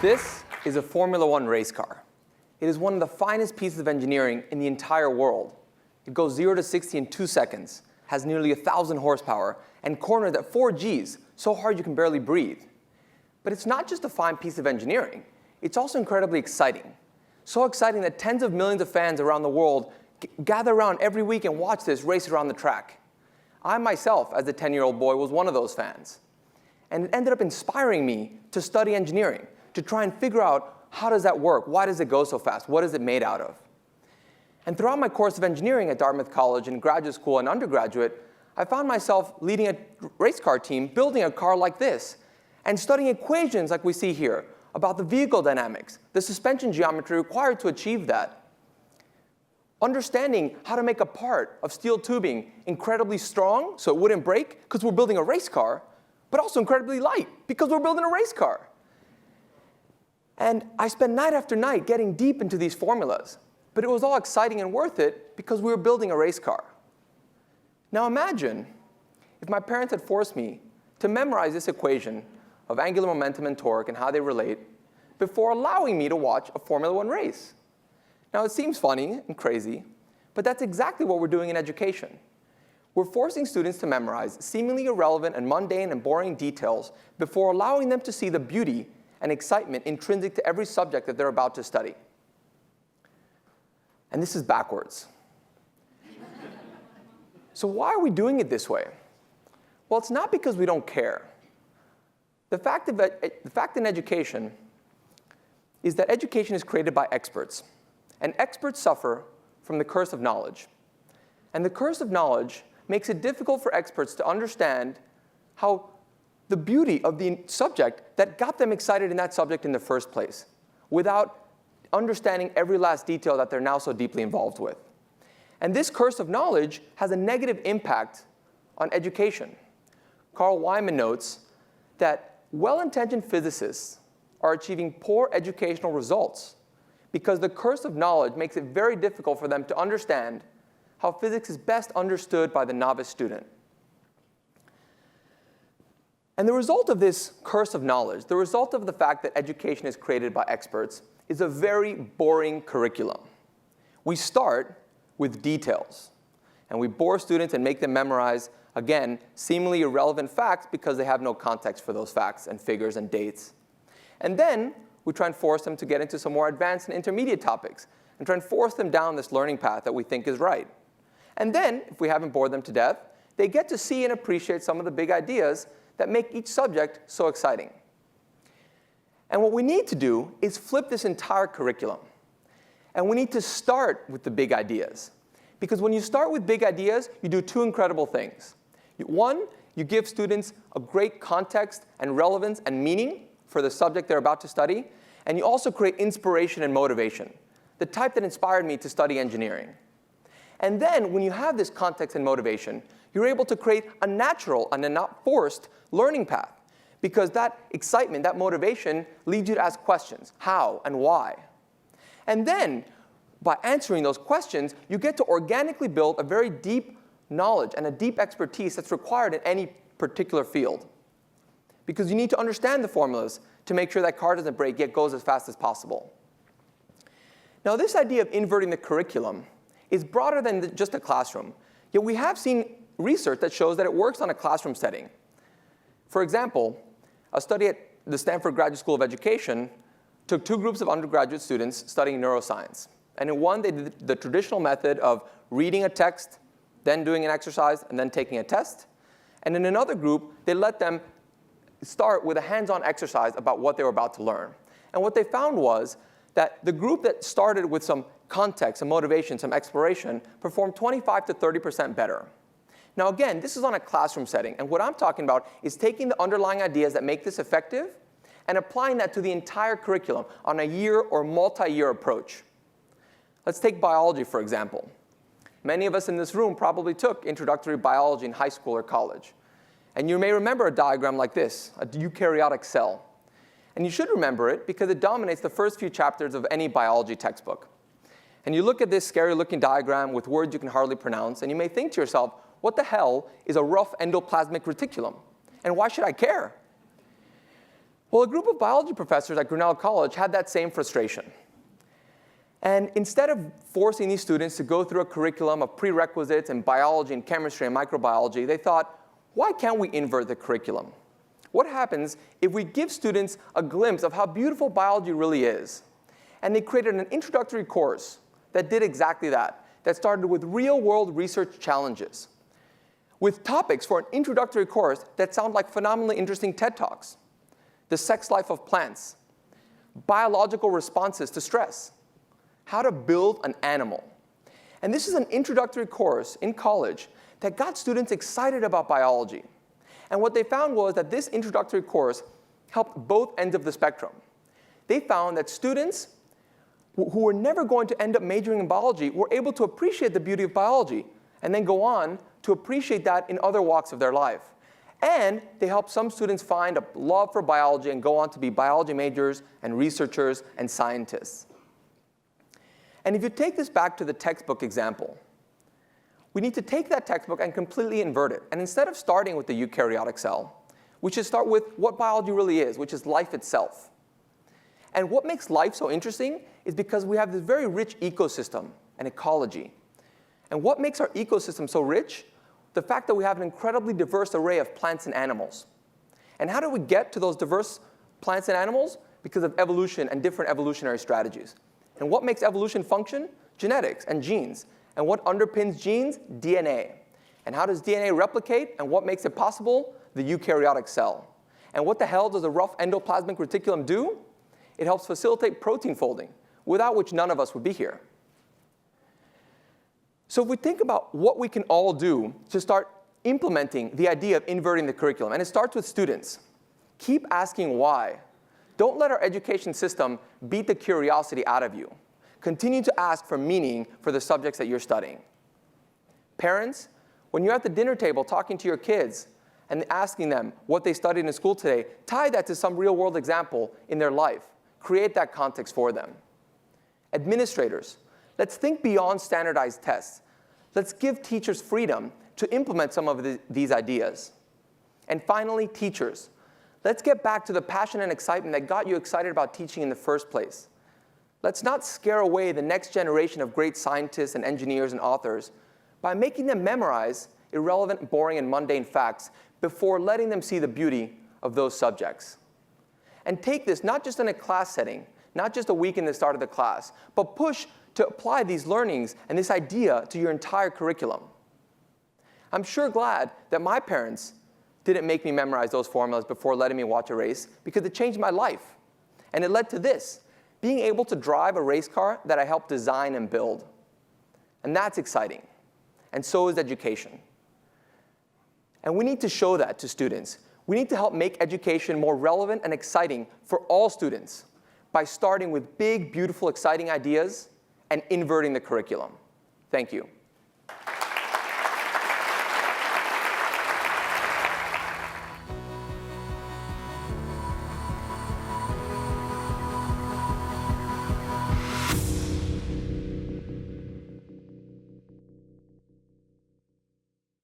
This is a Formula One race car. It is one of the finest pieces of engineering in the entire world. It goes 0 to 60 in 2 seconds, has nearly 1,000 horsepower, and corners at 4 Gs, so hard you can barely breathe. But it's not just a fine piece of engineering. It's also incredibly exciting. So exciting that tens of millions of fans around the world gather around every week and watch this race around the track. I myself, as a 10-year-old boy, was one of those fans. And it ended up inspiring me to study engineering, to try and figure out how does that work? Why does it go so fast? What is it made out of? And throughout my course of engineering at Dartmouth College in graduate school and undergraduate, I found myself leading a race car team, building a car like this, and studying equations like we see here about the vehicle dynamics, the suspension geometry required to achieve that. Understanding how to make a part of steel tubing incredibly strong so it wouldn't break because we're building a race car, but also incredibly light because we're building a race car. And I spent night after night getting deep into these formulas. But it was all exciting and worth it because we were building a race car. Now imagine if my parents had forced me to memorize this equation of angular momentum and torque and how they relate before allowing me to watch a Formula One race. Now it seems funny and crazy, but that's exactly what we're doing in education. We're forcing students to memorize seemingly irrelevant and mundane and boring details before allowing them to see the beauty and excitement intrinsic to every subject that they're about to study. And this is backwards. So why are we doing it this way? Well, it's not because we don't care. The fact in education is that education is created by experts. And experts suffer from the curse of knowledge. And the curse of knowledge makes it difficult for experts to understand how the beauty of the subject that got them excited in that subject in the first place, without understanding every last detail that they're now so deeply involved with. And this curse of knowledge has a negative impact on education. Carl Wyman notes that well-intentioned physicists are achieving poor educational results because the curse of knowledge makes it very difficult for them to understand how physics is best understood by the novice student. And the result of this curse of knowledge, the result of the fact that education is created by experts, is a very boring curriculum. We start with details, and we bore students and make them memorize, again, seemingly irrelevant facts because they have no context for those facts and figures and dates. And then we try and force them to get into some more advanced and intermediate topics and try and force them down this learning path that we think is right. And then, if we haven't bored them to death, they get to see and appreciate some of the big ideas that make each subject so exciting. And what we need to do is flip this entire curriculum. And we need to start with the big ideas. Because when you start with big ideas, you do 2 incredible things. One, you give students a great context and relevance and meaning for the subject they're about to study. And you also create inspiration and motivation, the type that inspired me to study engineering. And then, when you have this context and motivation, you're able to create a natural and a not forced learning path. Because that excitement, that motivation, leads you to ask questions. How and why? And then, by answering those questions, you get to organically build a very deep knowledge and a deep expertise that's required in any particular field. Because you need to understand the formulas to make sure that car doesn't break, yet goes as fast as possible. Now, this idea of inverting the curriculum is broader than just a classroom. Yet we have seen research that shows that it works on a classroom setting. For example, a study at the Stanford Graduate School of Education took 2 groups of undergraduate students studying neuroscience. And in one, they did the traditional method of reading a text, then doing an exercise, and then taking a test. And in another group, they let them start with a hands-on exercise about what they were about to learn. And what they found was that the group that started with some context, some motivation, some exploration, performed 25 to 30% better. Now again, this is on a classroom setting, and what I'm talking about is taking the underlying ideas that make this effective and applying that to the entire curriculum on a year or multi-year approach. Let's take biology, for example. Many of us in this room probably took introductory biology in high school or college. And you may remember a diagram like this, a eukaryotic cell. And you should remember it because it dominates the first few chapters of any biology textbook. And you look at this scary-looking diagram with words you can hardly pronounce, and you may think to yourself, what the hell is a rough endoplasmic reticulum? And why should I care? Well, a group of biology professors at Grinnell College had that same frustration. And instead of forcing these students to go through a curriculum of prerequisites in biology and chemistry and microbiology, they thought, why can't we invert the curriculum? What happens if we give students a glimpse of how beautiful biology really is? And they created an introductory course that did exactly that, that started with real-world research challenges, with topics for an introductory course that sound like phenomenally interesting TED Talks, the sex life of plants, biological responses to stress, how to build an animal. And this is an introductory course in college that got students excited about biology. And what they found was that this introductory course helped both ends of the spectrum. They found that students who were never going to end up majoring in biology were able to appreciate the beauty of biology and then go on to appreciate that in other walks of their life. And they helped some students find a love for biology and go on to be biology majors and researchers and scientists. And if you take this back to the textbook example, we need to take that textbook and completely invert it. And instead of starting with the eukaryotic cell, we should start with what biology really is, which is life itself. And what makes life so interesting is because we have this very rich ecosystem and ecology. And what makes our ecosystem so rich? The fact that we have an incredibly diverse array of plants and animals. And how do we get to those diverse plants and animals? Because of evolution and different evolutionary strategies. And what makes evolution function? Genetics and genes. And what underpins genes? DNA. And how does DNA replicate? And what makes it possible? The eukaryotic cell. And what the hell does a rough endoplasmic reticulum do? It helps facilitate protein folding, without which none of us would be here. So if we think about what we can all do to start implementing the idea of inverting the curriculum, and it starts with students. Keep asking why. Don't let our education system beat the curiosity out of you. Continue to ask for meaning for the subjects that you're studying. Parents, when you're at the dinner table talking to your kids and asking them what they studied in school today, tie that to some real-world example in their life. Create that context for them. Administrators, let's think beyond standardized tests. Let's give teachers freedom to implement some of these ideas. And finally, teachers, let's get back to the passion and excitement that got you excited about teaching in the first place. Let's not scare away the next generation of great scientists and engineers and authors by making them memorize irrelevant, boring, and mundane facts before letting them see the beauty of those subjects. And take this not just in a class setting, not just a week in the start of the class, but push to apply these learnings and this idea to your entire curriculum. I'm sure glad that my parents didn't make me memorize those formulas before letting me watch a race, because it changed my life. And it led to this, being able to drive a race car that I helped design and build. And that's exciting. And so is education. And we need to show that to students. We need to help make education more relevant and exciting for all students by starting with big, beautiful, exciting ideas and inverting the curriculum. Thank you.